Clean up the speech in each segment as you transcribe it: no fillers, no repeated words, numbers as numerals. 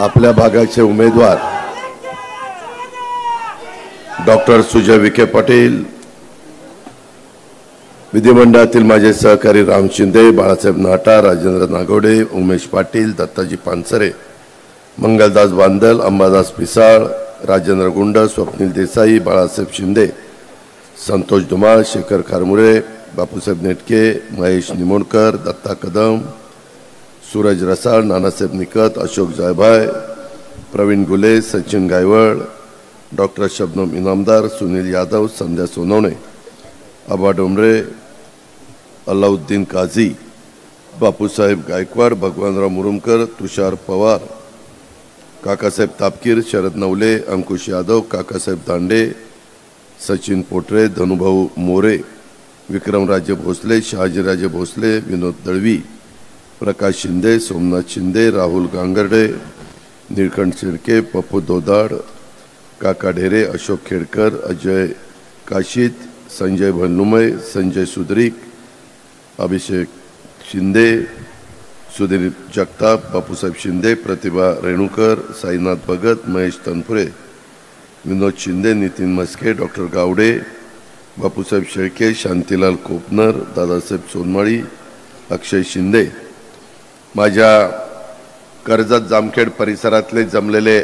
आपल्या भागाचे उमेदवार डॉक्टर सुजय विखे पाटील, विधिमंडळातील माझे सहकारी राम शिंदे, बाळासाहेब नाटा, राजेंद्र नागोडे, उमेश पाटील, दत्ताजी पानसरे, मंगलदास बांदल, अंबादास पिसाळ, राजेंद्र गुंड, स्वप्नील देसाई, बाळासाहेब शिंदे, संतोष धुमाळ, शेखर खारमुरे, बापूसाहेब नेटके, महेश निमोणकर, दत्ता कदम, सूरज रसाळ, नानासाहेब निकत, अशोक जायभाय, प्रवीण गुले, सचिन गायवळ, डॉक्टर शबनम इनामदार, सुनील यादव, संध्या सोनवणे, आबा डोंबरे, अलाउद्दीन काझी, बापूसाहेब गायकवाड, भगवानराव मुरुमकर, तुषार पवार, काकासाहेब तापकीर, शरद नवले, अंकुश यादव, काकासाहेब दांडे, सचिन पोटरे, धनुभाऊ मोरे, विक्रमराजे भोसले, शहाजीराजे भोसले, विनोद दळवी, प्रकाश शिंदे, सोमनाथ शिंदे, राहुल गांगर्डे, निळकंठ शिर्के, पप्पू दोदाड, काका ढेरे, अशोक खेडकर, अजय काशीत, संजय भन्नुमय, संजय सुद्रिक, अभिषेक शिंदे, सुधीर जगताप, बापूसाहेब शिंदे, प्रतिभा रेणुकर, साईनाथ भगत, महेश तनपुरे, विनोद शिंदे, नितीन मस्के, डॉक्टर गावडे, बापूसाहेब शेळके, शांतीलाल कोपनर, दादासाहेब सोनमाळी, अक्षय शिंदे, माझ्या कर्जत जामखेड परिसरातले जमलेले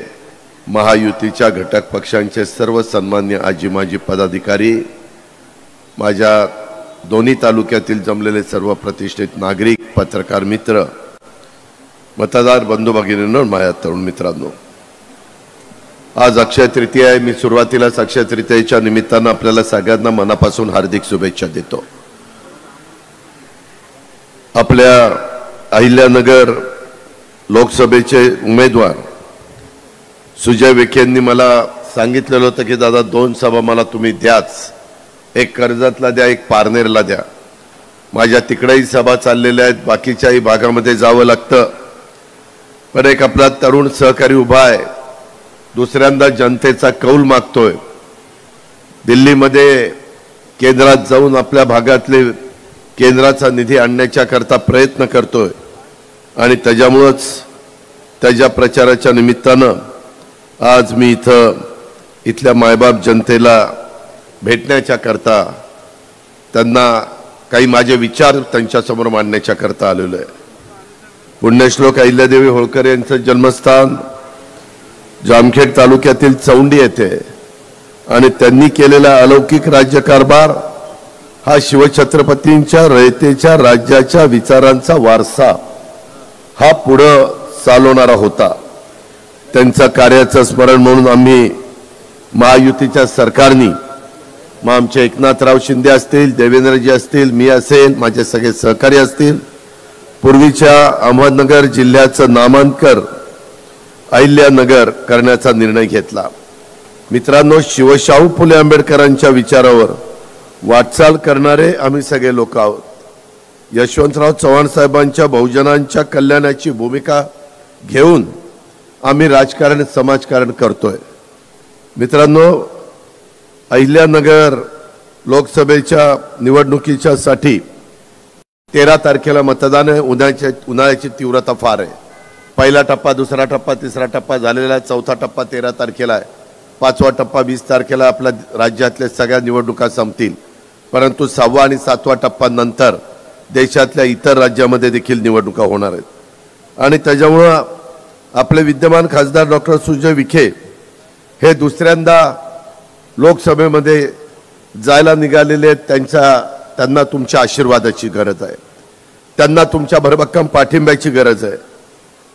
महायुतीच्या घटक पक्षांचे सर्व सन्मान्य आजी माजी पदाधिकारी, माझ्या दोन्ही तालुक्यातील जमलेले सर्व प्रतिष्ठित नागरिक, पत्रकार मित्र, मतदार बंधू भगिनींनो, माझ्या तरुण मित्रांनो, आज अक्षय तृतीया आहे. मी सुरुवातीलाच अक्षय तृतीयेच्या निमित्तानं आपल्याला सगळ्यांना मनापासून हार्दिक शुभेच्छा देतो. आपल्या अहिल्यानगर लोकसभेचे उमेदवार सुजय विखेंनी मला सांगितलेलं होतं की दादा 2 सभा मला तुम्ही द्याच, एक कर्जतला द्या, एक पारनेरला द्या. माझ्या तिकडेही सभा चाललेल्या आहेत, बाकीच्याही भागामध्ये जावं लागतं, पण एक आपला तरुण सहकारी उभा आहे, दुसऱ्यांदा जनतेचा कौल मागतोय, दिल्लीमध्ये केंद्रात जाऊन आपल्या भागातले केंद्राचा निधी आणण्याच्या करता प्रयत्न करतोय आणि त्याच्यामुळेच त्याच्या प्रचाराच्या निमित्तानं आज मी इथल्या मायबाप जनतेला भेटण्याच्या करता, त्यांना काही माझे विचार त्यांच्यासमोर मांडण्याच्या करता आलेलो आहे. पुण्यश्लोक अहिल्यादेवी होळकर यांचं जन्मस्थान जामखेड तालुक्यातील चौंडी येथे आणि त्यांनी केलेला अलौकिक राज्यकारभार हा शिवछत्रपतींच्या रयतेच्या राज्याच्या विचारांचा वारसा हा पुढे चालवणारा होता. त्यांच्या कार्याचं स्मरण म्हणून आम्ही महायुतीच्या सरकारनी, मग आमचे एकनाथराव शिंदे असतील, देवेंद्रजी असतील, मी असेल, माझे सगळे सहकारी असतील, पूर्वीच्या अहमदनगर जिल्ह्याचं नामांतर अहिल्यानगर करण्याचा निर्णय घेतला. मित्रांनो, शिवशाहू फुले आंबेडकरांच्या विचारावर वाटचाल करणारे आम्ही सगळे लोक आहोत. यशवंतराव चव्हाण साहेबांच्या बहुजनांच्या कल्याणाची भूमिका घेऊन आम्ही राजकारण समाजकारण करतोय. मित्रांनो, अहिल्यानगर लोकसभेच्या निवडणुकीच्या साठी 13 तारखेला मतदान आहे. उन्हाळ्याची तीव्रता फार आहे. पहिला टप्पा, दुसरा टप्पा, तिसरा टप्पा झालेला आहे. चौथा टप्पा 13 तारखेला आहे. 5वा टप्पा 20 तारखेला आपल्या राज्यातल्या सगळ्या निवडणुका संपतील. परंतु 6वा आणि 7वा टप्पा नंतर देशातल्या इतर राज्यामध्ये देखील निवडणुका होणार आहेत. आणि त्याच्यामुळं आपले विद्यमान खासदार डॉक्टर सुजय विखे हे दुसऱ्यांदा लोकसभेमध्ये जायला निघालेले आहेत. त्यांना तुमच्या आशीर्वादाची गरज आहे, त्यांना तुमच्या भरभक्कम पाठिंब्याची गरज आहे.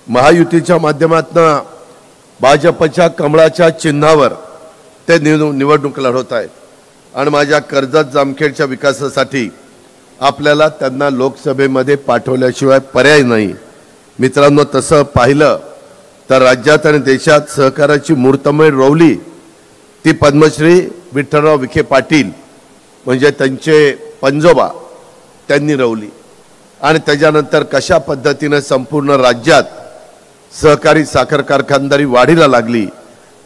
महायुतीच्या माध्यमातून भाजपच्या कमळाच्या चिन्हावर ते निवडणूक लढवत आहेत आणि माझ्या कर्जत जामखेडच्या विकासासाठी आपल्याला त्यांना लोकसभेमध्ये पाठवल्याशिवाय पर्याय नाही. मित्रांनो, तसं पाहिलं तर राज्यात आणि देशात सहकाराची मूर्तमेढ रोवली ती पद्मश्री विठ्ठलराव विखे पाटील म्हणजे त्यांचे पंजोबा त्यांनी रोवली. आणि त्याच्यानंतर कशा पद्धतीने संपूर्ण राज्यात सहकारी साखर कारखानदारी वाढीला लागली,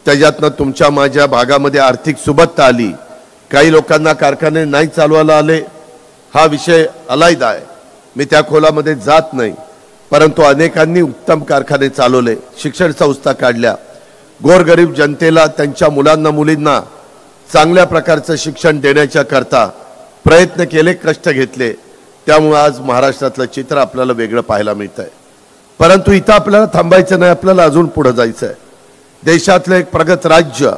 त्याच्यातनं तुमच्या माझ्या भागामध्ये आर्थिक सुबत्ता आली. काही लोकांना कारखाने नाही चालवायला आले, हा विषय अलायदा आहे, मी त्या खोलामध्ये जात नाही. परंतु अनेकांनी उत्तम कारखाने चालवले, शिक्षण संस्था काढल्या, गोरगरीब जनतेला त्यांच्या मुलांना मुलींना चांगल्या प्रकारचं शिक्षण देण्याच्या करता प्रयत्न केले, कष्ट घेतले. त्यामुळे आज महाराष्ट्रातलं चित्र आपल्याला वेगळं पाहायला मिळतंय. परंतु इथं आपल्याला थांबायचं नाही, आपल्याला अजून पुढे जायचं आहे. देशातलं एक प्रगत राज्य,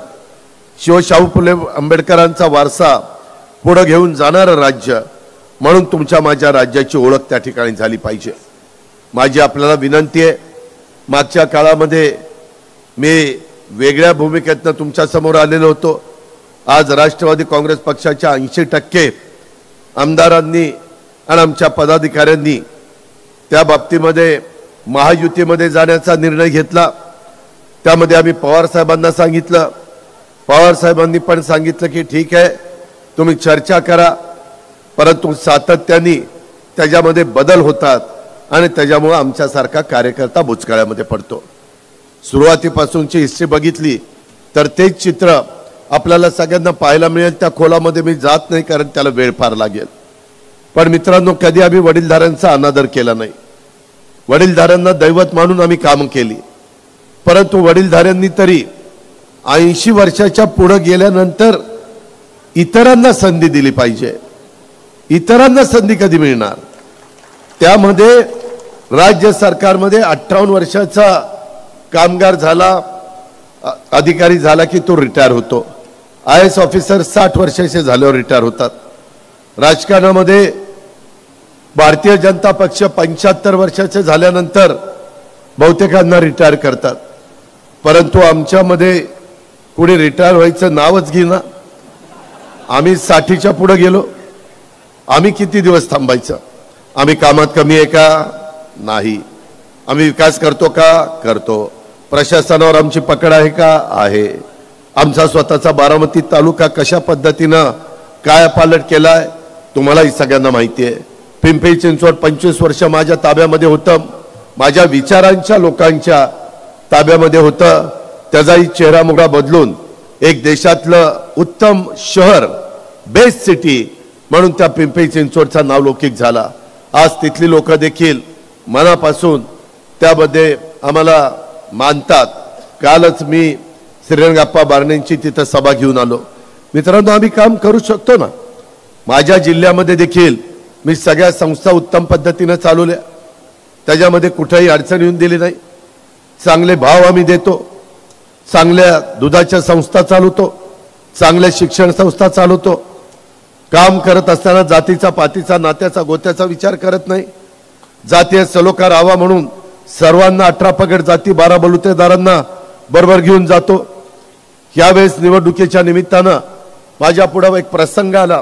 शिवशाहू फुले आंबेडकरांचा वारसा पुढे घेऊन जाणारं राज्य म्हणून तुमच्या माझ्या राज्याची ओळख त्या ठिकाणी झाली पाहिजे. माझी आपल्याला विनंती आहे, मागच्या काळामध्ये मी वेगळ्या भूमिकेतनं तुमच्या समोर आलेलो होतो. आज राष्ट्रवादी काँग्रेस पक्षाच्या 80% आमदारांनी आणि आमच्या पदाधिकाऱ्यांनी त्या बाबतीमध्ये महायुतीमध्ये जाण्याचा निर्णय घेतला. त्यामध्ये आम्ही पवार साहेबांना सांगितलं, पवार साहेबांनी पण सांगितलं की ठीक आहे तुम्ही चर्चा करा, परंतु सातत्याने त्याच्यामध्ये बदल होतात आणि त्याच्यामुळे आमच्यासारखा कार्यकर्ता बुचकाळ्यामध्ये पडतो. सुरुवातीपासूनची हिस्ट्री बघितली तर तेच चित्र आपल्याला सगळ्यांना पाहायला मिळेल. त्या खोलामध्ये मी जात नाही कारण त्याला वेळ फार लागेल. पण मित्रांनो, कधी आम्ही वडीलधाऱ्यांचा अनादर केला नाही. वडीलधाऱ्यांना दैवत मानून आम्ही कामं केली. परंतु वडीलधाऱ्यांनी तरी 80 वर्षाच्या पुढे गेल्यानंतर इतरांना संधी दिली पाहिजे. इतरांना संधी कधी मिळणार? त्यामध्ये राज्य सरकारमध्ये 58 वर्षाचा कामगार झाला, अधिकारी झाला की तो रिटायर होतो. IAS ऑफिसर 60 वर्षाचे झाल्यावर रिटायर होतात. राजकारणामध्ये भारतीय जनता पक्ष 75 वर्षाचे झाल्यानंतर बहुतेकांना रिटायर करतात. परंतु आमच्यामध्ये पुढे रिटायर व्हायचं नावच घेना. आम्ही 60च्या पुढे गेलो. आम्ही किती दिवस थांबायचं? आम्ही कामात कमी आहे का? नाही. आम्ही विकास करतो का? करतो. प्रशासनावर आमची पकड आहे का? आहे. आमचा स्वतःचा बारामती तालुका कशा पद्धतीनं काय पालट केलाय तुम्हालाही सगळ्यांना माहिती आहे. पिंपरी चिंचवड 25 वर्ष माझ्या ताब्यामध्ये होतं, माझ्या विचारांच्या लोकांच्या ताब्यामध्ये होतं. त्याचाही चेहरा मोहरा बदलून एक देशातलं उत्तम शहर, बेस्ट सिटी म्हणून त्या पिंपरी चिंचवडचा नावलौकिक झाला. आज तिथली लोक देखील मनापासून त्यामध्ये आम्हाला मानतात. कालच मी श्रीरंगाप्पा बारणेंची तिथं सभा घेऊन आलो. मित्रांनो, आम्ही काम करू शकतो ना. माझ्या जिल्ह्यामध्ये देखील मी सगळ्या संस्था उत्तम पद्धतीने चालवल्या. त्याच्यामध्ये कुठेही अडचण येऊन दिली नाही. चांगले भाव आम्ही देतो, चांगल्या दुधाच्या संस्था चालवतो, चांगल्या शिक्षण संस्था चालवतो. काम करत असताना जातीचा, पातीचा, नात्याचा, गोत्याचा विचार करत नाही. जातीय सलोखा राहावा म्हणून सर्वांना 18 पगड जाती 12 बलुतेदारांना बरोबर घेऊन जातो. यावेळेस निवडणुकीच्या निमित्तानं माझ्या पुढे एक प्रसंग आला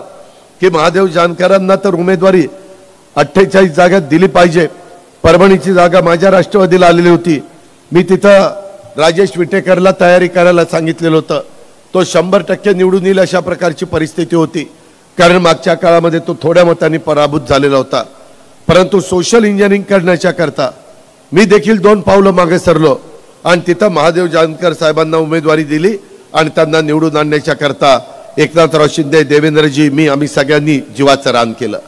की महादेव जानकरांना तर उमेदवारी 48 जागा दिली पाहिजे. परभणीची जागा माझ्या राष्ट्रवादीला आलेली होती. मी तिथं राजेश विटेकरला तयारी करायला सांगितलेलं होतं. तो 100% निवडून येईल अशा प्रकारची परिस्थिती होती, कारण मागच्या काळामध्ये तो थोड्या मतांनी पराभूत झालेला होता. परंतु सोशल इंजिनिअरिंग करण्याच्या करता मी देखील 2 पावलं मागे सरलो आणि तिथं महादेव जानकर साहेबांना उमेदवारी दिली आणि त्यांना निवडून आणण्याच्या करता एकनाथराव शिंदे, देवेंद्रजी, मी, आम्ही सगळ्यांनी जीवाचं रान केलं.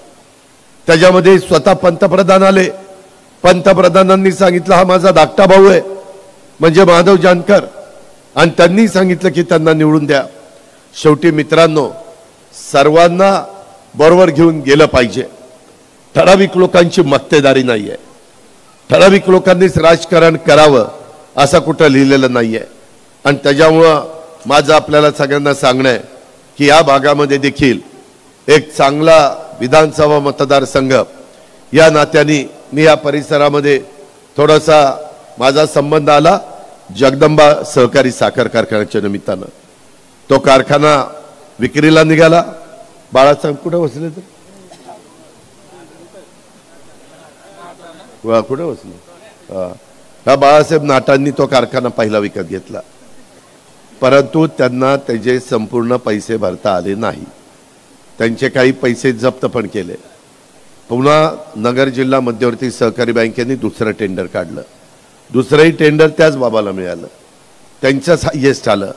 त्याच्यामध्ये स्वतः पंतप्रधान आले. पंतप्रधानांनी सांगितलं हा माझा धाकटा भाऊ आहे म्हणजे महादेव जानकर, आणि त्यांनी सांगितलं की त्यांना निवडून द्या. शेवटी मित्रांनो, सर्वांना बरोबर घेऊन गेलं पाहिजे. ठराविक लोकांची मक्तेदारी नाहीये. ठराविक लोकांनीच राजकारण करावं असं कुठं लिहिलेलं नाहीये. आणि त्याच्यामुळं माझं आपल्याला सगळ्यांना सांगणं आहे की या भागामध्ये देखील एक चांगला विधानसभा मतदारसंघ या नात्याने मी या परिसरामध्ये थोडासा माझा संबंध आला. जगदंबा सहकारी साखर कारखान्याच्या निमित्तानं तो कारखाना विक्रीला निघाला. बाळासाहेब कुठे बसले? तर कुठे बसले? हा, बाळासाहेब नाटांनी तो कारखाना पहिला विकत घेतला. परंतु त्यांना त्याचे संपूर्ण पैसे भरता आले नाही. त्यांचे काही पैसे जप्त पण केले. पुन्हा नगर जिल्हा मध्यवर्ती सहकारी बँकेने दुसरं टेंडर काढलं. दुसरंही टेंडर त्याच बाबाला मिळालं. त्यांच्याच हायेस्ट आलं.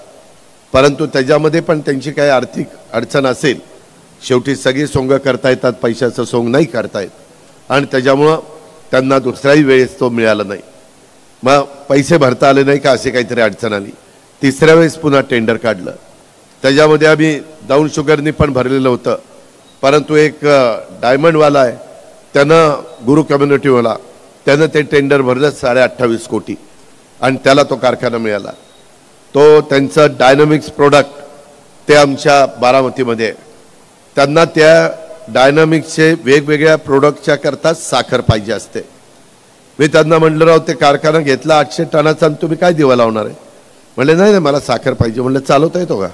परंतु त्याच्यामध्ये पण त्यांची काही आर्थिक अडचण असेल. शेवटी सगळी सोंग करता येतात, पैशाचं सोंग नाही करता येत. आणि त्याच्यामुळं त्यांना दुसऱ्याही वेळेस तो मिळाला नाही. मग पैसे भरता आले नाही का असे काहीतरी अडचण आली. तिसऱ्या वेळेस पुन्हा टेंडर काढलं. त्याच्यामध्ये आम्ही डाऊन शुगरनी पण भरलेलं होतं, परंतु एक डायमंडवाला आहे त्यानं गुरु कम्युनिटीवाला त्यानं ते टेंडर भरलं 28.5 कोटी आणि त्याला तो कारखाना मिळाला. तो त्यांचं डायनॅमिक्स प्रोडक्ट ते आमच्या बारामतीमध्ये आहे. त्यांना त्या डायनॅमिक्सचे वेगवेगळ्या प्रोडक्टच्या करता साखर पाहिजे असते. मी त्यांना म्हटलं राव ते कारखाना घेतला 800 टनाचा आणि तुम्ही काय दिवा लावणार आहे. म्हणले नाही नाही मला साखर पाहिजे. म्हणलं चालवता येतो का.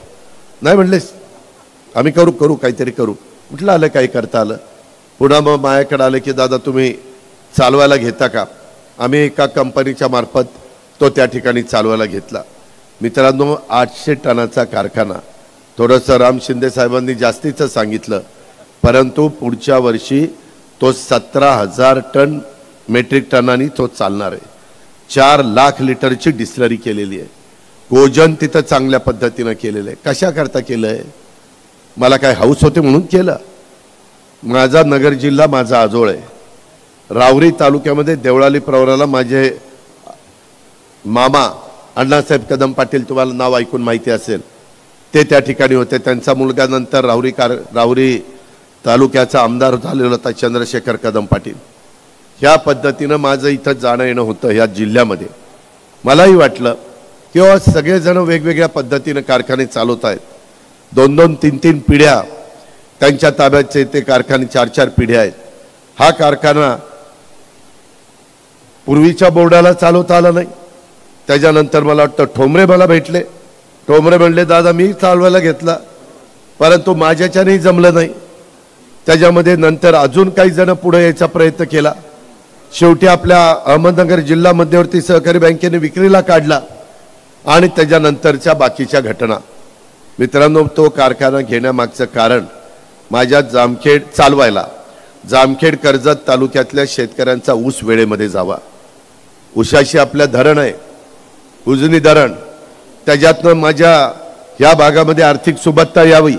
नाही म्हणले आम्ही करू करू काहीतरी करू. म्हटलं आलं काही करता आलं. पुन्हा मग माझ्याकडे आलं की दादा तुम्ही चालवायला घेता का. आम्ही एका कंपनीच्या मार्फत तो त्या ठिकाणी चालवायला घेतला. मित्रांनो 800 टनाचा कारखाना. थोडंसं राम शिंदे साहेबांनी जास्तीचं सांगितलं, परंतु पुढच्या वर्षी तो 17,000 टन मेट्रिक टनांनी तो चालणार आहे. 4 लाख लिटरची डिस्लरी केलेली आहे. गोजन तिथं चांगल्या पद्धतीनं केलेलं आहे. कशा करता केलं आहे. मला काय हाऊस होते म्हणून केलं. माझा नगर जिल्हा माझा आजोळ आहे. रावरी तालुक्यामध्ये देवळाली प्रवराला माझे मामा अण्णासाहेब कदम पाटील तुम्हाला नाव ऐकून माहिती असेल ते त्या ठिकाणी होते. त्यांचा मुलगा नंतर रावरी तालुक्याचा आमदार झालेला होता चंद्रशेखर कदम पाटील. ह्या पद्धतीनं माझं इथं जाणं येणं होतं ह्या जिल्ह्यामध्ये. मलाही वाटलं की सगळेजण वेगवेगळ्या पद्धतीनं कारखाने चालवत आहेत. 2-2, 3-3 पिढ्या त्यांच्या ताब्याचे ते कारखाने 4-4 पिढ्या आहेत. हा कारखाना पूर्वीच्या बोर्डाला चालवता आला नाही. त्याच्यानंतर मला वाटतं ठोंबरे मला भेटले. ठोंबरे म्हणले दादा मी चालवायला घेतला परंतु माझ्याच्यानेही जमलं नाही. त्याच्यामध्ये नंतर अजून काही जण पुढे यायचा प्रयत्न केला. शेवटी आपल्या अहमदनगर जिल्हा मध्यवर्ती सहकारी बँकेने विक्रीला काढला आणि त्याच्यानंतरच्या बाकीच्या घटना. मित्रांनो तो कारखाना घेण्यामागचं कारण माझ्या जामखेड कर्जत तालुक्यातल्या शेतकऱ्यांचा ऊस वेळेमध्ये जावा. ऊसाशी आपल्या धरण आहे उजनी धरण. त्याच्यातनं माझ्या ह्या भागामध्ये आर्थिक सुबत्ता यावी.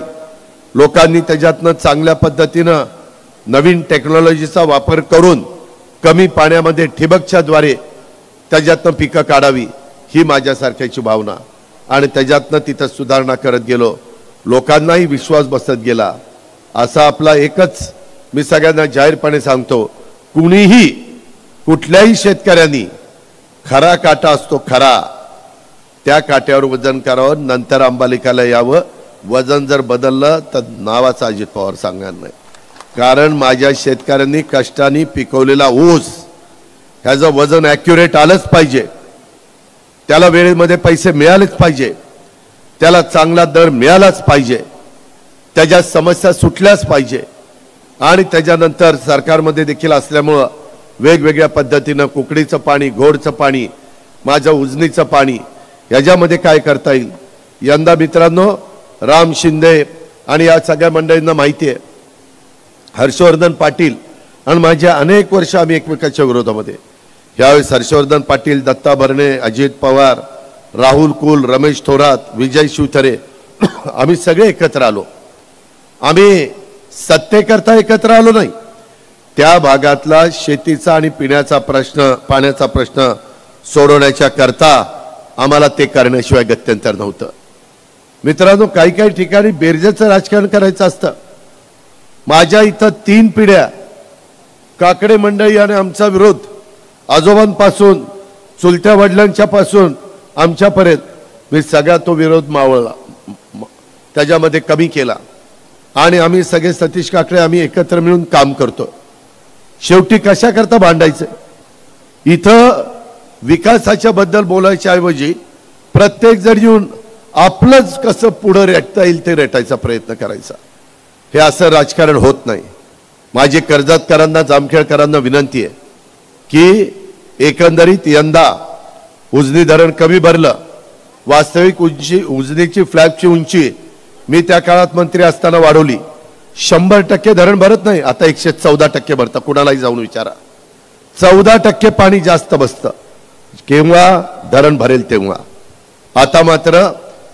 लोकांनी त्याच्यातनं चांगल्या पद्धतीनं नवीन टेक्नॉलॉजीचा वापर करून कमी पाण्यामध्ये ठिबकच्या द्वारे त्याच्यातनं पिकं काढावी ही माझ्यासारख्याची भावना. आणि त्याच्यातनं तिथं सुधारणा करत गेलो. लोकांनाही विश्वास बसत गेला. असा आपला एकच मी सगळ्यांना जाहीरपणे सांगतो, कुणीही कुठल्याही शेतकऱ्यांनी खरा काटा असतो खरा त्या काट्यावर वजन करावं. नंतर अंबालिकाला यावं. वजन जर बदललं तर नावाचा अजित पवार सांगणार नाही. कारण माझ्या शेतकऱ्यांनी कष्टाने पिकवलेला ऊस ह्याचं वजन ॲक्युरेट आलंच पाहिजे. त्याला वेळेमध्ये पैसे मिळालेच पाहिजे. त्याला चांगला दर मिळालाच पाहिजे. त्याच्या समस्या सुटल्याच पाहिजे. आणि त्याच्यानंतर सरकारमध्ये देखील असल्यामुळं वेगवेगळ्या पद्धतीनं कुकडीचं पाणी घोडचं पाणी माझं उजनीचं पाणी याच्यामध्ये काय करता येईल. यंदा मित्रांनो राम शिंदे आणि या सगळ्या मंडळींना माहिती आहे हर्षवर्धन पाटील आणि माझ्या अनेक वर्ष आम्ही एकमेकाच्या विरोधामध्ये. यावेळेस हर्षवर्धन पाटील, दत्ता भरणे, अजित पवार, राहुल कुल, रमेश थोरात, विजय शिवथरे आम्ही सगळे एकत्र आलो. आम्ही सत्तेकरता एकत्र आलो नाही. त्या भागातला शेतीचा आणि पाण्याचा प्रश्न सोडवण्याच्या करता आम्हाला ते करण्याशिवाय गत्यंतर नव्हतं. मित्रांनो काही काही ठिकाणी बेरजेचं राजकारण करायचं असतं. माझ्या इथं 3 पिढ्या काकडे मंडळी आणि आमचा विरोध आजोबांपासून चुलत्या वडिलांच्या पासून आमच्यापर्यंत मी सगळा तो विरोध मावळला, त्याच्यामध्ये कमी केला. आणि आम्ही सगळे सतीश काकडे आम्ही एकत्र मिळून काम करतो. शेवटी कशा करता भांडायचं. इथं विकासाच्या बद्दल बोलायच्या ऐवजी प्रत्येक जण येऊन आपलंच कसं पुढे रेटता येईल ते रेटायचा प्रयत्न करायचा. हे असं राजकारण होत नाही. माझी कर्जतकरांना जामखेडकरांना विनंती आहे की एकंदरीत यंदा उजनी धरण कमी भरलं. वास्तविक उजनीची फ्लॅगची उंची मी त्या काळात मंत्री असताना वाढवली. 100% धरण भरत नाही, आता 114% भरतं. कुणालाही जाऊन विचारा. 14% पाणी जास्त बसतं. केव्हा धरण भरेल तेव्हा. आता मात्र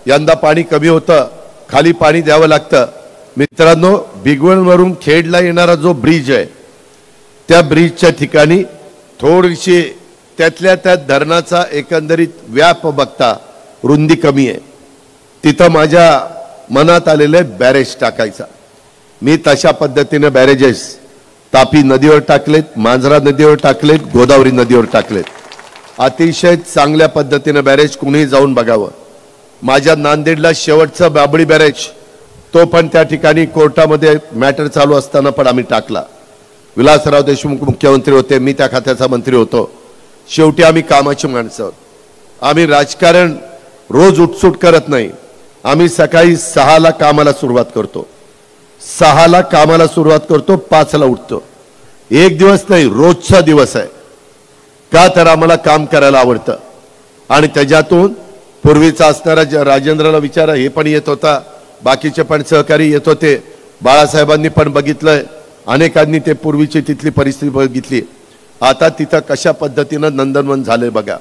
यंदा पाणी कमी होतं, खाली पाणी द्यावं लागतं. मित्रांनो भिगवणवरून खेडला येणारा जो ब्रिज आहे त्या ब्रिजच्या ठिकाणी थोडीशी त्यातल्या त्यात धरणाचा एकंदरीत व्याप बघता रुंदी कमी आहे, तिथं माझ्या मनात आलेले बॅरेज टाकायचा. मी तशा पद्धतीने बॅरेजेस तापी नदीवर टाकलेत, मांजरा नदीवर टाकलेत, गोदावरी नदीवर टाकलेत. अतिशय चांगल्या पद्धतीने बॅरेज कुणीही जाऊन बघावं. माझ्या नांदेडला शेवटचा बाबळी बॅरेज तो पण त्या ठिकाणी कोर्टामध्ये मॅटर चालू असताना पण आम्ही टाकला. विलासराव देशमुख मुख्यमंत्री होते, मी त्या खात्याचा मंत्री होतो. शेवटी आम्ही कामाची माणसं आहोत. आम्ही राजकारण रोज उठसूट करत नाही. आम्ही सकाळी 6ला कामाला सुरुवात करतो, 6ला कामाला सुरुवात करतो, 5ला उठतो. एक दिवस नाही, रोजचा दिवस आहे. का तर आम्हाला काम करायला आवडतं. आणि त्याच्यातून पूर्वीचा असणारा राजेंद्रला विचारा, हे पण येत होता, बाकीचे पण सहकारी येत होते. बाळासाहेबांनी पण बघितलंय, अनेकांनी ते पूर्वीची तिथली परिस्थिती बघितली. आता तिथं कशा पद्धतीनं नंदनवन झालंय बघा.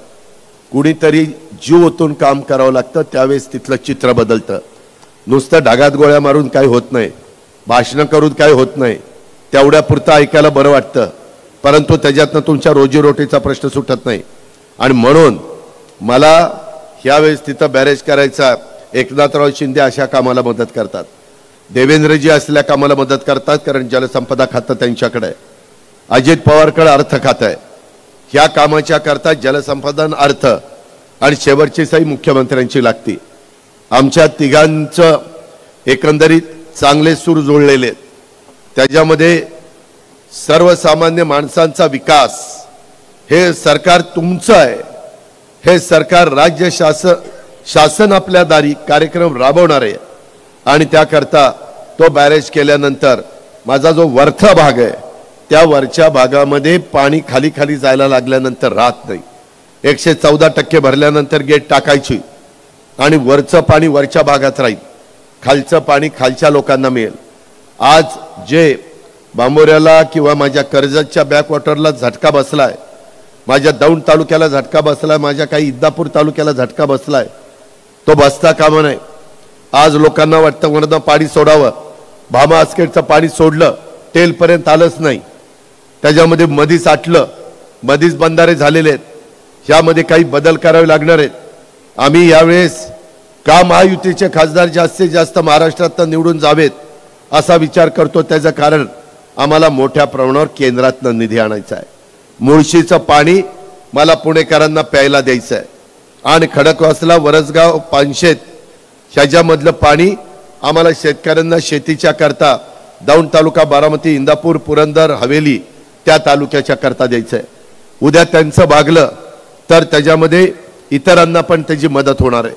कुणीतरी जीव ओतून काम करावं लागतं, त्यावेळेस तिथलं चित्र बदलतं. नुसतं ढगात गोळ्या मारून काही होत नाही, भाषणं करून काही होत नाही. तेवढ्यापुरतं ऐकायला बरं वाटतं, परंतु त्याच्यातनं तुमच्या रोजीरोटीचा प्रश्न सुटत नाही. आणि म्हणून मला ह्यावेळेस तिथं बॅरेज करायचा. एकनाथराव शिंदे अशा कामाला मदत करतात, देवेंद्रजी असल्या कामाला मदत करतात, कारण जलसंपदा खातं त्यांच्याकडे आहे. अजित पवारकडे अर्थ खातं आहे. ह्या कामाच्या करता जलसंपदा, अर्थ आणि शेवटची सही मुख्यमंत्र्यांची लागती. आमच्या तिघांचं एकंदरीत चांगले सूर जोडलेले. त्याच्यामध्ये सर्वसामान्य माणसांचा विकास, हे सरकार तुमचं आहे. हे सरकार राज्य शासन आपल्या दारी कार्यक्रम राबवणार आहे. आणि त्याकरता तो बॅरेज केल्यानंतर माझा जो वरचा भाग आहे, त्या वरच्या भागामध्ये पाणी खाली खाली जायला लागल्यानंतर राहत नाही. 114% भरल्यानंतर गेट टाकायची आणि वरचं पाणी वरच्या भागात राहील, खालचं पाणी खालच्या लोकांना मिळेल. आज जे बांबोऱ्याला किंवा माझ्या कर्जतच्या बॅकवॉटरला झटका बसलाय, माझ्या दौंड तालुक्याला झटका बसलाय, माझ्या काही इंदापूर तालुक्याला झटका बसलाय, तो बसता कामा नाही. आज लोकांना वाटतं वरनं पाणी सोडावं, भामा आसखेडचं पाणी सोडलं, टेलपर्यंत आलंच नाही, त्याच्यामध्ये मधीच आटलं, मधीच बंधारे झालेले आहेत. ह्यामध्ये काही बदल करावे लागणार आहेत. आम्ही यावेळेस का महायुतीचे खासदार जास्तीत जास्त महाराष्ट्रात निवडून जावेत असा विचार करतो. त्याचं कारण आम्हाला मोठ्या प्रमाणावर केंद्रातनं निधी आणायचा आहे. मुळशीचं पाणी मला पुणेकरांना प्यायला द्यायचं आहे. आणि खडकवासला, वरसगाव, पानशेत ह्याच्यामधलं पाणी आम्हाला शेतकऱ्यांना शेतीच्या करता दौंड तालुका, बारामती, इंदापूर, पुरंदर, हवेली त्या तालुक्याच्या करता द्यायचं आहे. उद्या त्यांचं भागलं तर त्याच्यामध्ये इतरांना पण त्याची मदत होणार आहे.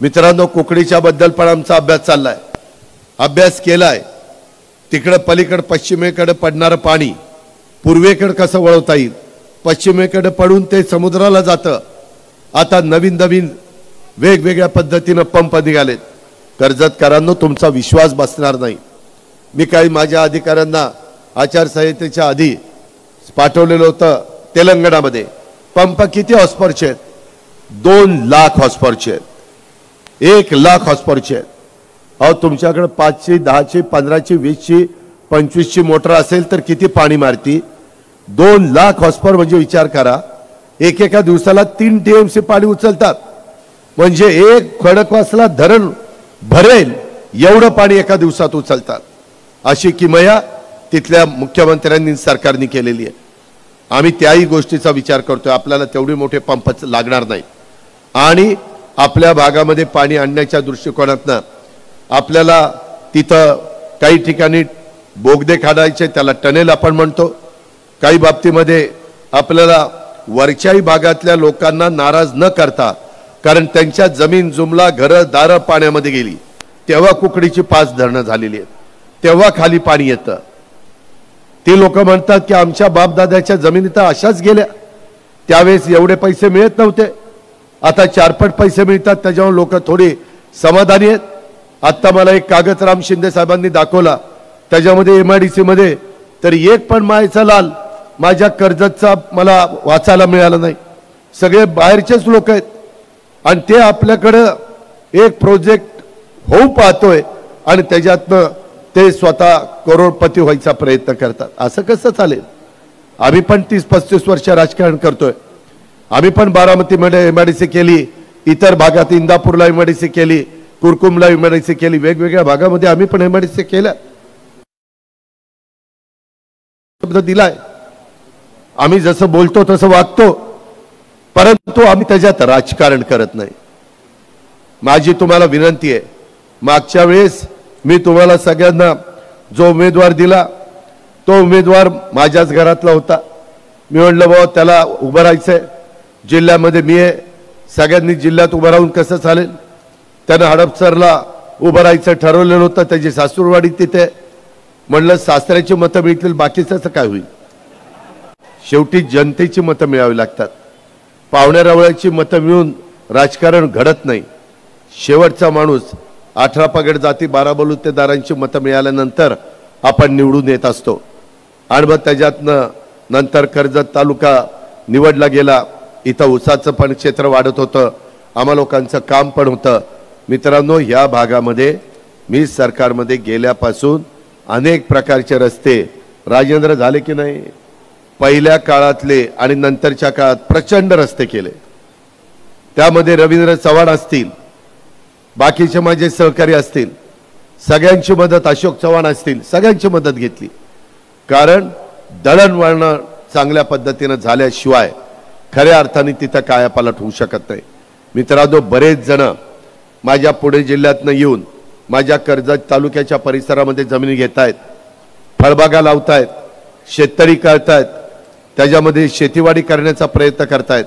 मित्रांनो, कुकडीच्या बद्दल पण आमचा अभ्यास चाललाय, अभ्यास केलाय. तिकडं पलीकडं पश्चिमेकडे पडणारं पाणी पूर्वेकडे कसं वळवता येईल, पश्चिमेकडे पडून ते समुद्राला जातं. आता नवीन नवीन वेगवेगळ्या पद्धतीनं पंप निघालेत. कर्जतकरांनो, तुमचा विश्वास बसणार नाही. मी काही माझ्या अधिकाऱ्यांना आचारसंहितेच्या आधी पाठवलेलं होतं. तेलंगणामध्ये पंप किती हॉर्सपॉवरचे आहेत? 2 लाख हॉर्सपॉवरचे आहेत, 1 लाख हॉर्सपॉवरचे आहेत. अहो, तुमच्याकडे 5ची, 10ची, 15ची, 20ची, 25ची मोटर असेल तर किती पाणी मारती? 2 लाख हॉर्सपॉवर म्हणजे विचार करा, एका दिवसाला 3 TMC पाणी उचलतात. म्हणजे एक खडकवासला धरण भरेल एवढं पाणी एका दिवसात उचलतात. अशी किमया तिथल्या मुख्यमंत्र्यांनी, सरकारने केलेली आहे. आम्ही त्याही गोष्टीचा विचार करतोय. आपल्याला तेवढे मोठे पंप लागणार नाही. आणि आपल्या भागामध्ये पाणी आणण्याच्या दृष्टिकोनातनं आपल्याला तिथं काही ठिकाणी बोगदे काढायचे, त्याला टनेल आपण म्हणतो. काही बाबतीमध्ये आपल्याला वरच्याही भागातल्या लोकांना नाराज न करता, कारण त्यांच्या जमीन जुमला, घरं दारं पाण्यामध्ये गेली, तेव्हा कुकडीची 5 धरणं झालेली आहेत, तेव्हा खाली पाणी येतं. ती लोक म्हणतात की आमच्या बापदादाच्या जमिनी तर अशाच गेल्या, त्यावेळेस एवढे पैसे मिळत नव्हते, आता 4पट पैसे मिळतात, त्याच्यावर लोक थोडी समाधानी आहेत. आता मला एक कागद राम शिंदे साहेबांनी दाखवला, त्याच्यामध्ये MIDC मध्ये तर एक पण मायचा लाल माझ्या कर्जतचा मला वाचायला मिळाला नाही. सगळे बाहेरचेच लोक आहेत आणि ते आपल्याकडं एक प्रोजेक्ट होऊ पाहतोय आणि त्याच्यातनं ते स्वतः करोडपती व्हायचा प्रयत्न करतात. असं कसं चालेल? आम्ही पण 30-35 वर्ष राजकारण करतोय. आम्ही पण बारामतीमध्ये एमआयडीसी केली, इतर भागात इंदापूरला एमआयडीसी केली, कुरकुमला एमआयडीसी केली, वेगवेगळ्या भागामध्ये आम्ही पण एमआयडीसी केल्या. शब्द दिलाय, आम्ही जसं बोलतो तसं वागतो, परंतु आम्ही त्याच्यात राजकारण करत नाही. माझी तुम्हाला विनंती आहे, मागच्या वेळेस मी तुम्हाला सगळ्यांना जो उमेदवार दिला तो उमेदवार माझ्याच घरातला होता. मी म्हणलं बाबा त्याला उभं राहायचंय, जिल्ह्यामध्ये मी आहे, सगळ्यांनी जिल्ह्यात उभं राहून कसं चालेल. त्यानं हडपसरला उभं राहायचं ठरवलेलं होतं, त्याची सासूरवाडी तिथे. म्हणलं सासऱ्याची मतं मिळतील, बाकीचं काय होईल. शेवटी जनतेची मतं मिळावी लागतात. पाहुण्या रावळ्याची मतं मिळून राजकारण घडत नाही. शेवटचा माणूस 18 पगड जाती 12 बलुतेदारांची मतं मिळाल्यानंतर आपण निवडून येत असतो. आणि मग त्याच्यातनं नंतर कर्जत तालुका निवडला गेला. इथं ऊसाचं पण क्षेत्र वाढत होतं, आम्हा लोकांचं काम पण होतं. मित्रांनो, या भागामध्ये मी सरकारमध्ये गेल्यापासून अनेक प्रकारचे रस्ते राजेंद्र झाले की नाही, पहिल्या काळातले आणि नंतरच्या काळात प्रचंड रस्ते केले. त्यामध्ये रवींद्र चव्हाण असतील, बाकीचे माझे सहकारी असतील, सगळ्यांची मदत, अशोक चव्हाण असतील, सगळ्यांची मदत घेतली. कारण दळणवळण चांगल्या पद्धतीने झाल्याशिवाय खऱ्या अर्थाने तिथं कायापालट होऊ शकत नाही. मित्रांनो, बरेच जण माझ्या पुणे जिल्ह्यातनं येऊन माझ्या कर्जत तालुक्याच्या परिसरामध्ये जमिनी घेत आहेत, फळबागा लावतायत, शेततळी करतायत, त्याच्यामध्ये शेतीवाडी करण्याचा प्रयत्न करतायत.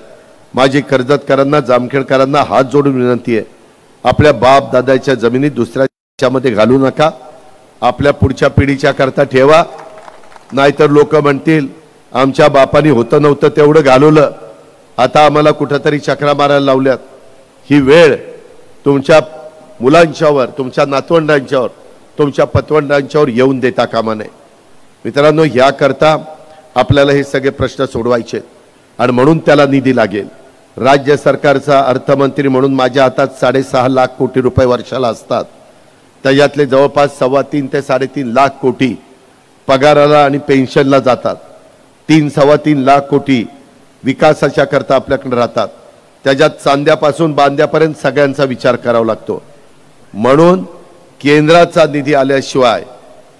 माझी कर्जतकरांना, जामखेडकरांना हात जोडून विनंती आहे, आपल्या बाप दादाच्या जमिनी दुसऱ्याच्यामध्ये घालू नका. आपल्या पुढच्या पिढीच्या करता ठेवा. नाहीतर लोक म्हणतील आमच्या बापानी होतं नव्हतं तेवढं घालवलं, आता आम्हाला कुठंतरी चक्रा मारायला लावल्यात. ही वेळ तुमच्या मुलांच्यावर, तुमच्या नातवंडांच्यावर, तुमच्या पतवंडांच्यावर येऊन देता कामा नये. मित्रांनो, याकरता आपल्याला हे सगळे प्रश्न सोडवायचे आणि म्हणून त्याला निधी लागेल. राज्य सरकारचा अर्थमंत्री म्हणून माझ्या हातात 6.5 लाख कोटी रुपये वर्षाला असतात. त्याच्यातले जवळपास 3.25 ते 3.5 लाख कोटी पगाराला आणि पेन्शनला जातात. 3-3.25 लाख कोटी विकासाच्या करता आपल्याकडे राहतात. त्याच्यात चांद्यापासून बांद्यापर्यंत सगळ्यांचा विचार करावा लागतो. म्हणून केंद्राचा निधी आल्याशिवाय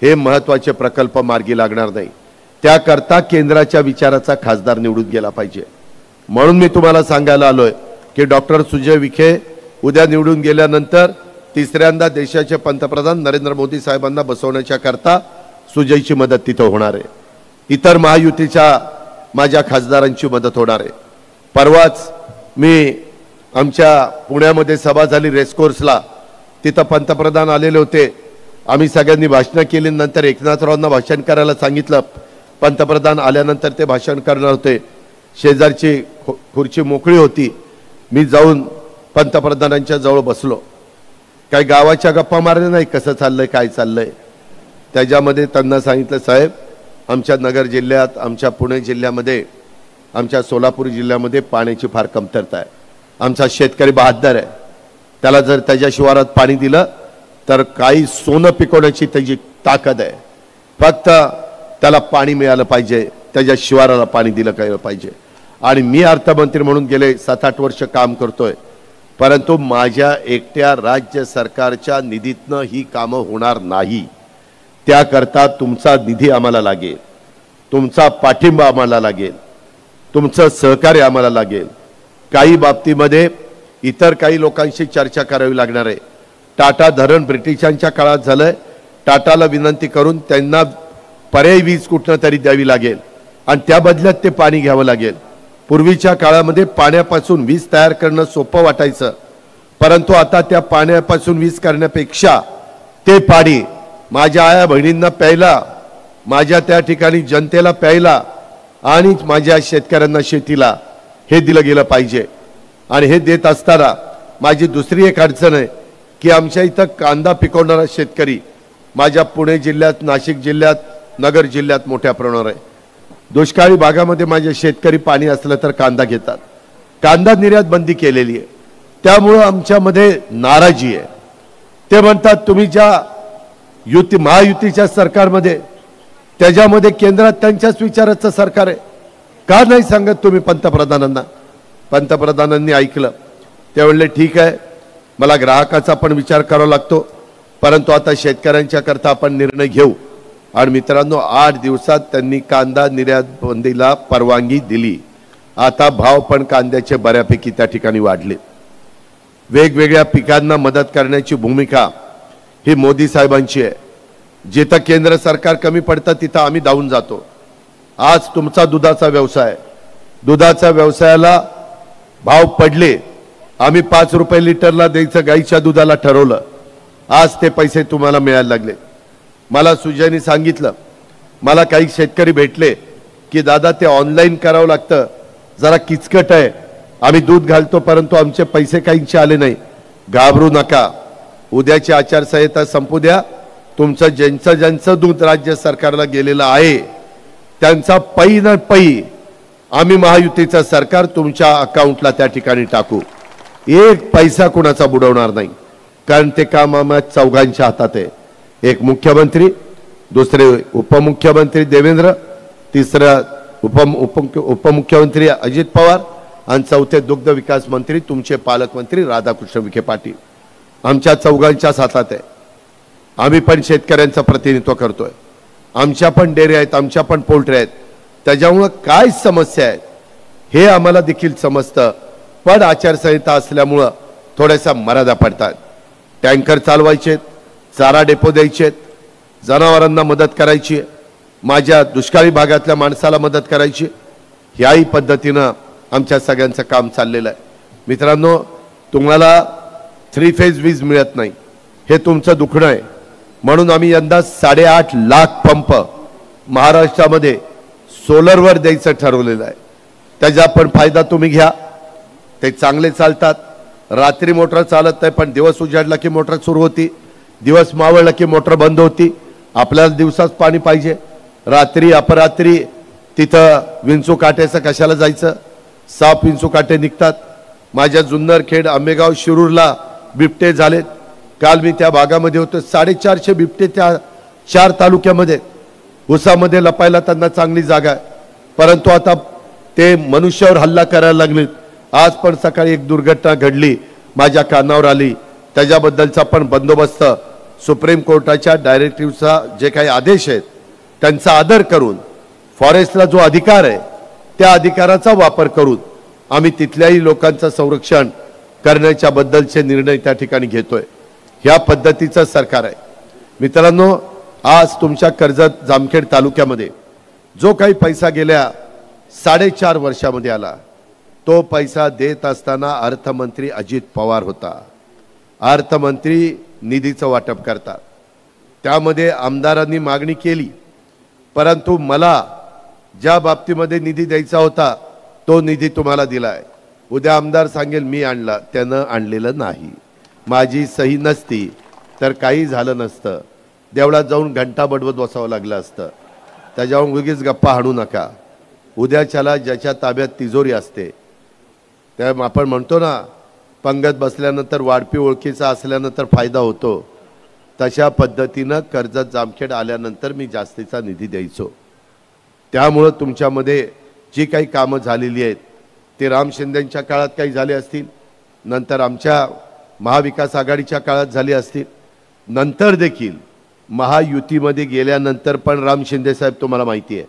हे महत्त्वाचे प्रकल्प मार्गी लागणार नाही. त्याकरता केंद्राच्या विचाराचा खासदार निवडून गेला पाहिजे. म्हणून मी तुम्हाला सांगायला आलोय की डॉक्टर सुजय विखे उद्या निवडून गेल्यानंतर तिसऱ्यांदा देशाचे पंतप्रधान नरेंद्र मोदी साहेबांना बसवण्याच्या करता सुजयची मदत तिथं होणार आहे. इतर महायुतीच्या माझ्या खासदारांची मदत होणार आहे. परवाच मी आमच्या पुण्यामध्ये सभा झाली रेसकोर्सला, तिथं पंतप्रधान आलेले होते. आम्ही सगळ्यांनी भाषणं केली. नंतर एकनाथरावांना भाषण करायला सांगितलं. पंतप्रधान आल्यानंतर ते भाषण करणार होते. शेजारची खुर्ची मोकळी होती. मी जाऊन पंतप्रधानांच्या जवळ बसलो. काही गावाच्या गप्पा मारल्या नाही, कसं चाललंय काय चाललंय. त्याच्यामध्ये त्यांना सांगितलं, साहेब आमच्या नगर जिल्ह्यात, आमच्या पुणे जिल्ह्यामध्ये, आमच्या सोलापूर जिल्ह्यामध्ये पाण्याची फार कमतरता आहे. आमचा शेतकरी बहादर आहे, त्याला जर त्याच्या शिवारात पाणी दिलं तर काही सोनं पिकवण्याची त्याची ताकद आहे. फक्त त्याला पाणी मिळालं पाहिजे, त्याच्या शिवाराला पाणी दिलं गेलं पाहिजे. आणि मी अर्थमंत्री म्हणून गेले 7-8 वर्ष काम करतोय, परंतु माझ्या एकट्या राज्य सरकारच्या निधीतनं ही कामं होणार नाही. त्याकरता तुमचा निधी आम्हाला लागेल, तुमचा पाठिंबा आम्हाला लागेल, तुमचं सहकार्य आम्हाला लागेल. काही बाबतीमध्ये इतर काही लोकांशी चर्चा करावी लागणार आहे. टाटा धरण ब्रिटिशांच्या काळात झालंय. टाटाला विनंती करून त्यांना पर्यायी वीज कुठनं तरी द्यावी लागेल आणि त्या बदल्यात ते पाणी घ्यावं लागेल. पूर्वीच्या काळामध्ये पाण्यापासून वीज तयार करणं सोपं वाटायचं, परंतु आता त्या पाण्यापासून वीज करण्यापेक्षा ते पाणी माझ्या आया बहिणींना प्यायला, माझ्या त्या ठिकाणी जनतेला प्यायला आणि माझ्या शेतकऱ्यांना शेतीला हे दिलं गेलं पाहिजे. आणि हे देत असताना माझी दुसरी एक अडचण आहे की आमच्या इथं कांदा पिकवणारा शेतकरी माझ्या पुणे जिल्ह्यात, नाशिक जिल्ह्यात, नगर जिल्ह्यात मोठ्या प्रमाणावर आहे. दुष्काळी भागामध्ये माझे शेतकरी पाणी असलं तर कांदा घेतात. कांदा निर्यात बंदी केलेली आहे, त्यामुळं आमच्यामध्ये नाराजी आहे. ते म्हणतात तुम्ही ज्या महायुतीच्या सरकारमध्ये त्याच्यामध्ये केंद्रात त्यांच्याच विचाराचं सरकार आहे. का नाही सांगत तुम्ही पंतप्रधानांना? पंतप्रधानांनी ऐकलं, ते म्हणले ठीक आहे, मला ग्राहकाचा पण विचार करावा लागतो, परंतु आता शेतकऱ्यांच्या करता आपण निर्णय घेऊ. आणि मित्रांनो, 8 दिवसात त्यांनी कांदा निर्यात बंदीला परवानगी दिली. आता भाव पण कांद्याचे बऱ्यापैकी त्या ठिकाणी वाढले. वेगवेगळ्या पिकांना मदत करण्याची भूमिका ही मोदी साहेबांची आहे. जिथं केंद्र सरकार कमी पडतं तिथं आम्ही धावून जातो. आज तुमचा दुधाचा व्यवसाय, दुधाच्या व्यवसायाला भाव पडले, आम्ही 5 रुपये लिटरला द्यायचं गाईच्या दुधाला ठरवलं. आज ते पैसे तुम्हाला मिळायला लागले. मला सुजयनी सांगितलं, मला काही शेतकरी भेटले की दादा ते ऑनलाईन करावं लागतं, जरा किचकट आहे, आम्ही दूध घालतो परंतु आमचे पैसे काहींचे आले नाही. घाबरू नका, उद्याची आचारसंहिता संपू द्या. तुमचं ज्यांचं दूध राज्य सरकारला गेलेलं आहे त्यांचा पै न पै आम्ही महायुतीचं सरकार तुमच्या अकाउंटला त्या ठिकाणी टाकू. एक पैसा कुणाचा बुडवणार नाही, कारण ते काम आम्हा चौघांच्या हातात आहे. एक मुख्यमंत्री, दुसरे उपमुख्यमंत्री देवेंद्र, तिसरा उपमुख्यमंत्री अजित पवार आणि चौथे दुग्ध विकास मंत्री तुमचे पालकमंत्री राधाकृष्ण विखे पाटील. आमच्या चौघांच्याच हातात आहे. आम्ही पण शेतकऱ्यांचं प्रतिनिधित्व करतोय. आमच्या पण डेअरी आहेत, आमच्या पण पोल्ट्री आहेत. त्याच्यामुळं काय समस्या आहेत हे आम्हाला देखील समजतं, पण आचारसंहिता असल्यामुळं थोड्याशा मर्यादा पडतात. टँकर चालवायचे, चारा डेपो द्यायचे, जनावरांना मदत करायची, माझ्या दुष्काळी भागातल्या माणसाला मदत करायची, ह्याही पद्धतीनं आमच्या सगळ्यांचं काम चाललेलं आहे. मित्रांनो, तुम्हाला 3 फेज वीज मिळत नाही, हे तुमचं दुखणं आहे. म्हणून आम्ही यंदा 8.5 लाख पंप महाराष्ट्रामध्ये सोलरवर द्यायचं ठरवलेलं आहे. त्याचा पण फायदा तुम्ही घ्या. ते चांगले चालतात. रात्री मोटर चालत नाही, पण दिवस उजाडला की मोटर सुरू होती, दिवस मावळला की मोटर बंद होती. आपल्याला दिवसाच पाणी पाहिजे. रात्री अपरात्री तिथं विंचू काट्याचं कशाला जायचं? 6 विंचू काटे निघतात. माझ्या जुन्नरखेड, आंबेगाव, शिरूरला बिबटे झालेत. काल मी त्या भागामध्ये होतो. 450 बिबटे त्या 4 तालुक्यामध्ये. उसामध्ये लपायला त्यांना चांगली जागा आहे, परंतु आता ते मनुष्यावर हल्ला करायला लागलेत. आज पण सकाळी एक दुर्घटना घडली, माझ्या कानावर आली. त्याच्याबद्दलचा पण बंदोबस्त, सुप्रीम कोर्टाच्या डायरेक्टिव्हचा जे काही आदेश आहेत त्यांचा आदर करून, फॉरेस्टला जो अधिकार आहे त्या अधिकाराचा वापर करून आम्ही तिथल्याही लोकांचं संरक्षण करण्याच्या बद्दलचे निर्णय त्या ठिकाणी घेतोय. ह्या पद्धतीचं सरकार आहे. मित्रांनो, आज तुमच्या कर्जत जामखेड तालुक्यामध्ये जो काही पैसा गेल्या 4.5 वर्षामध्ये आला, तो पैसा देत असताना अर्थमंत्री अजित पवार होता. अर्थमंत्री निधीचं वाटप करतात. त्यामध्ये आमदारांनी मागणी केली, परंतु मला ज्या बाबतीमध्ये निधी द्यायचा होता तो निधी तुम्हाला दिलाय. उद्या आमदार सांगेल मी आणला, त्यानं आणलेलं नाही, माझी सही नसती तर काही झालं नसतं. देवळात जाऊन घंटा बडवत बसावं लागलं असतं. त्याच्यावर उगीच गप्पा हाणू नका. उद्याच्याला ज्याच्या ताब्यात तिजोरी असते, त्या आपण म्हणतो ना, पंगत बसल्यानंतर वाढपी ओळखीचा असल्यानंतर फायदा होतो, तशा पद्धतीनं कर्जत जामखेड आल्यानंतर मी जास्तीचा निधी द्यायचो. त्यामुळं तुमच्यामध्ये जी काही कामं झालेली आहेत ते राम शिंदेंच्या काळात काही झाले असतील, नंतर आमच्या महाविकास आघाडीच्या काळात झाले असतील, नंतर देखील महायुतीमध्ये गेल्यानंतर पण राम शिंदे साहेब तुम्हाला माहिती आहे,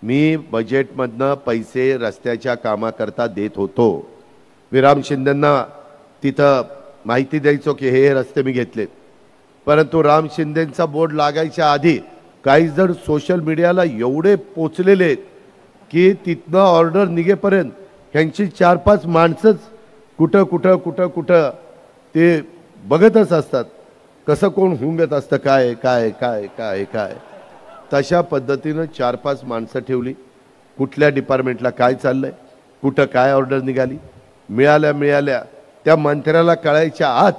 मी बजेटमधनं पैसे रस्त्याच्या कामाकरता देत होतो. मी राम शिंदेंना तिथं माहिती द्यायचो की हे रस्ते मी घेतलेत. परंतु राम शिंदेंचा बोर्ड लागायच्या आधी काही जण सोशल मीडियाला एवढे पोचलेले आहेत की तिथनं ऑर्डर निघेपर्यंत ह्यांची 4-5 माणसंच कुठं कुठं कुठं कुठं ते बघतच असतात, कसं कोण हुंगत असतं, काय काय काय काय काय. तशा पद्धतीनं 4-5 माणसं ठेवली. कुठल्या डिपार्टमेंटला काय चाललंय, कुठं काय ऑर्डर निघाली, मिळाल्या त्या मंत्र्याला कळायच्या आत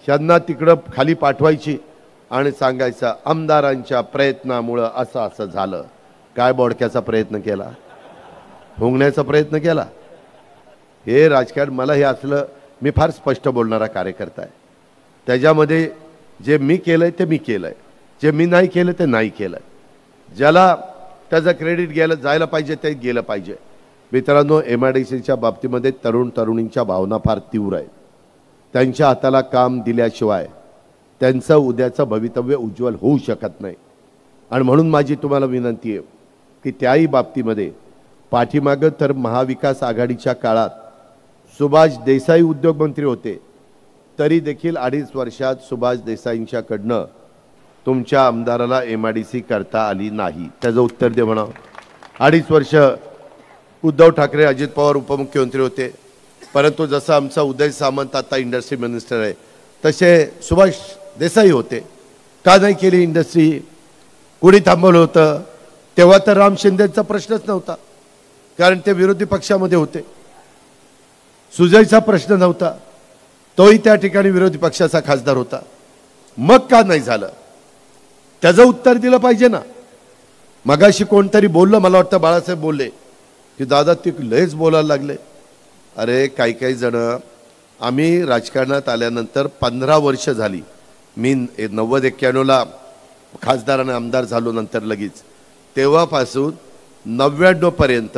त्यांना तिकडं खाली पाठवायची आणि सांगायचं आमदारांच्या प्रयत्नामुळं असं झालं. काय बोडक्याचा प्रयत्न केला, हुंगण्याचा प्रयत्न केला? हे राजकारण, मला हे असलं, मी फार स्पष्ट बोलणारा कार्यकर्ता आहे. त्याच्यामध्ये जे मी केलंय ते मी केलंय, जे मी नाही केलं ते नाही केलंय. ज्याला त्याचं क्रेडिट घ्यायला जायला पाहिजे ते गेलं पाहिजे. मित्रांनो, MIDCच्या बाबतीमध्ये तरुण तरुणींच्या भावना फार तीव्र आहेत. त्यांच्या हाताला काम दिल्याशिवाय त्यांचं उद्याचं भवितव्य उज्ज्वल होऊ शकत नाही. आणि म्हणून माझी तुम्हाला विनंती आहे की त्याही बाबतीमध्ये पाठीमागं तर महाविकास आघाडीच्या काळात सुभाष देसाई उद्योगमंत्री होते, तरी देखील 2.5 वर्षात सुभाष देसाईंच्याकडनं तुमच्या आमदाराला MIDC करता आली नाही. त्याचं उत्तर दे म्हणा. 2.5 वर्ष उद्धव ठाकरे, अजित पवार उपमुख्यमंत्री होते, परंतु जसं आमचा उदय सामंत आता इंडस्ट्री मिनिस्टर आहे तसे सुभाष देसाई होते. का नाही केली इंडस्ट्री? कुणी थांबवलं होतं? तेव्हा तर राम शिंदेचा प्रश्नच नव्हता, कारण ते विरोधी पक्षामध्ये होते. सुजयचा प्रश्न नव्हता, तोही त्या ठिकाणी विरोधी पक्षाचा खासदार होता. मग का नाही झालं? त्याचं उत्तर दिलं पाहिजे ना. मगाशी कोणतरी बोललं, मला वाटतं बाळासाहेब बोलले की दादा ते लयच बोलायला लागले. अरे काही काही जण, आम्ही राजकारणात आल्यानंतर 15 वर्ष झाली. मी 90-91ला खासदार आणि आमदार झालो, नंतर लगेच तेव्हापासून 99 पर्यंत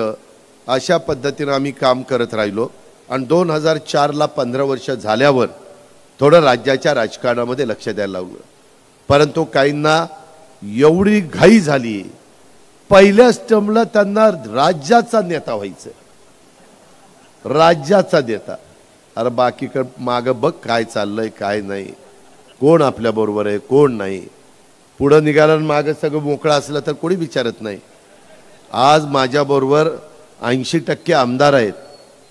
अशा पद्धतीनं आम्ही काम करत राहिलो. आणि 2004ला 15 वर्ष झाल्यावर थोडं राज्याच्या राजकारणामध्ये लक्ष द्यायला लागलं. परंतु काहींना एवढी घाई झाली, पहिल्याच टर्मला त्यांना राज्याचा नेता व्हायचं, राज्याचा नेता. अरे बाकीकडे मागं बघ काय चाललंय काय नाही, कोण आपल्या बरोबर आहे कोण नाही. पुढं निघालं मागं सगळं मोकळं असलं तर कोणी विचारत नाही. आज माझ्याबरोबर 80% आमदार आहेत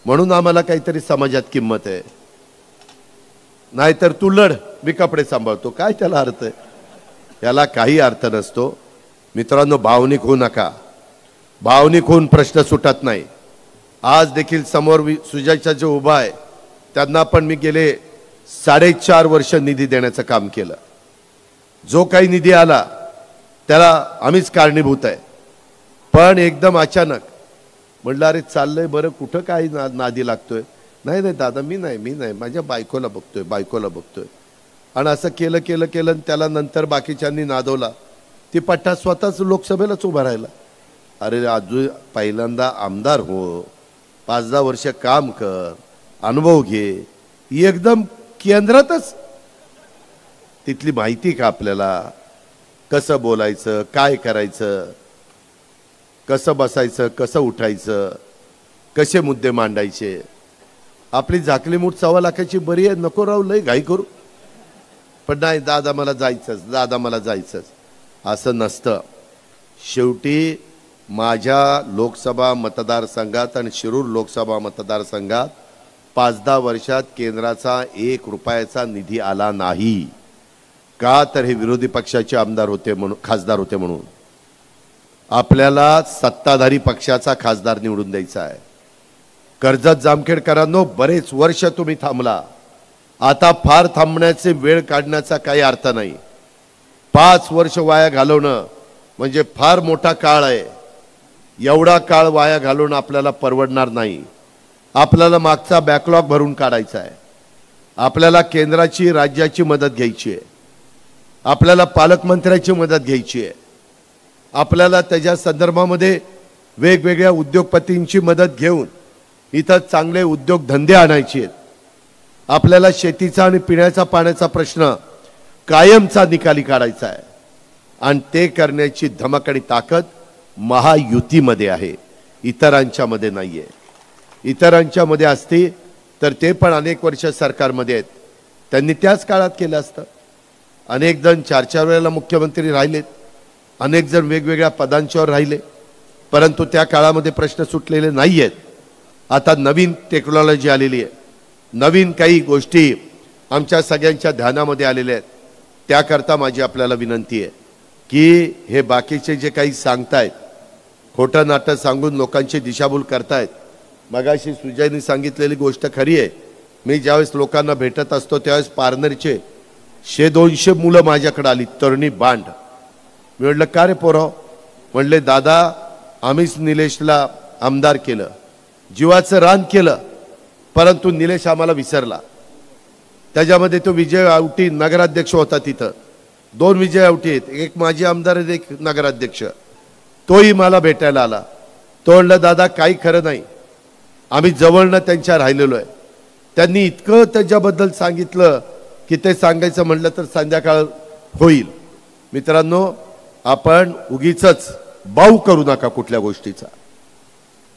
म्हणून आम्हाला काहीतरी समाजात किंमत आहे. नाहीतर तू लढ, मी कपडे सांभाळतो, काय त्याला अर्थ आहे? याला काही अर्थ नसतो. मित्रांनो, भावनिक होऊ नका. भावनिक होऊन प्रश्न सुटत नाही. आज देखील समोर सुजयचा जो उभा आहे त्यांना पण मी गेले 4.5 वर्ष निधी देण्याचं काम केलं. जो काही निधी आला त्याला आम्हीच कारणीभूत आहे. पण एकदम अचानक म्हटलं अरे चाललंय बरं, कुठं काय नादी लागतोय. नाही नाही दादा मी नाही माझ्या बायकोला बघतोय. आणि असं केलं आणि त्याला नंतर बाकीच्यांनी नादवला. ती पट्टा स्वतःच लोकसभेलाच उभा राहिला. अरे अजून पहिल्यांदा आमदार हो, 5-10 वर्ष काम कर, अनुभव घे. एकदम केंद्रातच तिथली माहिती का आपल्याला? कसं बोलायचं, काय करायचं, कसं बसायचं, कसं उठायचं, कसे मुद्दे मांडायचे. आपली झाकली मूठ 1.25 लाखाची बरी आहे, नको राहू लय घाई करू. पण नाही दादा मला जायचंच असं नसतं. शेवटी माझ्या लोकसभा मतदारसंघात आणि शिरूर लोकसभा मतदारसंघात 5-10 वर्षात केंद्राचा 1 रुपयाचा निधी आला नाही. का तर हे विरोधी पक्षाचे आमदार होते म्हणून, खासदार होते म्हणून. आपल्याला सत्ताधारी पक्षाचा खासदार निवडून द्यायचा आहे. कर्जत जामखेडकरांनो, बरेच वर्ष तुम्ही थांबला. आता फार थांबण्याचे वेळ काढण्याचा काही अर्थ नाही. 5 वर्ष वाया घालवणं म्हणजे फार मोठा काळ आहे. एवढा काळ वाया घालवणं आपल्याला परवडणार नाही. आपल्याला मागचा बॅकलॉग भरून काढायचा आहे. आपल्याला केंद्राची राज्याची मदत घ्यायची आहे. आपल्याला पालकमंत्र्याची मदत घ्यायची आहे. आपल्याला त्याच्या संदर्भामध्ये वेगवेगळ्या उद्योगपतींची मदत घेऊन इथं चांगले उद्योगधंदे आणायचे आहेत. आपल्याला शेतीचा आणि पिण्याचा पाण्याचा प्रश्न कायमचा निकाली काढायचा आहे. आणि ते करण्याची धमक आणि ताकद महायुतीमध्ये आहे, इतरांच्या मध्ये नाहीये. इतरांच्या मध्ये असते तर ते पण अनेक वर्ष सरकारमध्ये आहेत, त्यांनी त्याच काळात केलं असतं. अनेक जण 4-4 वेळेला मुख्यमंत्री राहिलेत, अनेक जण वेगवेगळ्या पदांच्यावर राहिले, परंतु त्या काळामध्ये प्रश्न सुटलेले नाही आहेत. आता नवीन टेक्नॉलॉजी आलेली आहे, नवीन काही गोष्टी आमच्या सगळ्यांच्या ध्यानामध्ये आलेल्या आहेत. त्याकरता माझी आपल्याला विनंती आहे की हे बाकीचे जे काही सांगतायत, खोटं नाटं सांगून लोकांची दिशाभूल करतायत. मगाशी सुजयनी सांगितलेली गोष्ट खरी आहे. मी ज्यावेळेस लोकांना भेटत असतो त्यावेळेस पारनेरचे 100-200 मुलं माझ्याकडे आली, तरुणी बांड. मी म्हटलं का रे पोराव? म्हणले दादा आम्हीच निलेशला आमदार केलं, जीवाचं रान केलं, परंतु निलेश आम्हाला विसरला. त्याच्यामध्ये तो विजय आवटी नगराध्यक्ष होता. तिथं 2 विजय आवटी आहेत, एक माजी आमदार एक नगराध्यक्ष. तोही मला भेटायला आला. तो म्हणला दादा काही खरं नाही, आम्ही जवळनं त्यांच्या राहिलेलो आहे. त्यांनी इतकं त्याच्याबद्दल सांगितलं की ते सांगायचं म्हटलं तर संध्याकाळ होईल. मित्रांनो, आपण उगीचच बाऊ करू नका कुठल्या गोष्टीचा.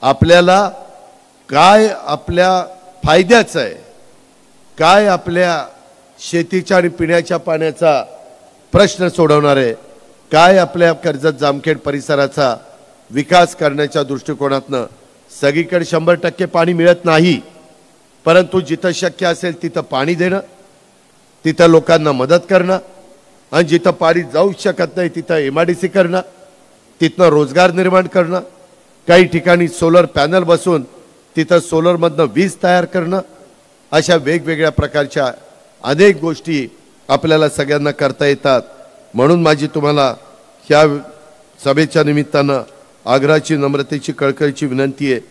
आपल्याला काय आपल्या फायद्याचं आहे, काय आपल्या शेतीच्या आणि पिण्याच्या पाण्याचा प्रश्न सोडवणार आहे, काय आपल्या कर्जत जामखेड परिसराचा विकास करण्याच्या दृष्टिकोनातनं. सगळीकडे 100% पाणी मिळत नाही, परंतु जिथं शक्य असेल तिथं पाणी देणं, तिथं लोकांना मदत करणं, आणि जिथं पाणी जाऊ शकत नाही तिथं MIDC करणं, तिथनं रोजगार निर्माण करणं, काही ठिकाणी सोलर पॅनल बसून तिथं सोलरमधनं वीज तयार करणं, अशा वेगवेगळ्या प्रकारच्या अनेक गोष्टी आपल्याला सगळ्यांना करता येतात. म्हणून माझी तुम्हाला ह्या सभेच्या निमित्तानं आग्रहाची, नम्रतेची, कळकळीची विनंती आहे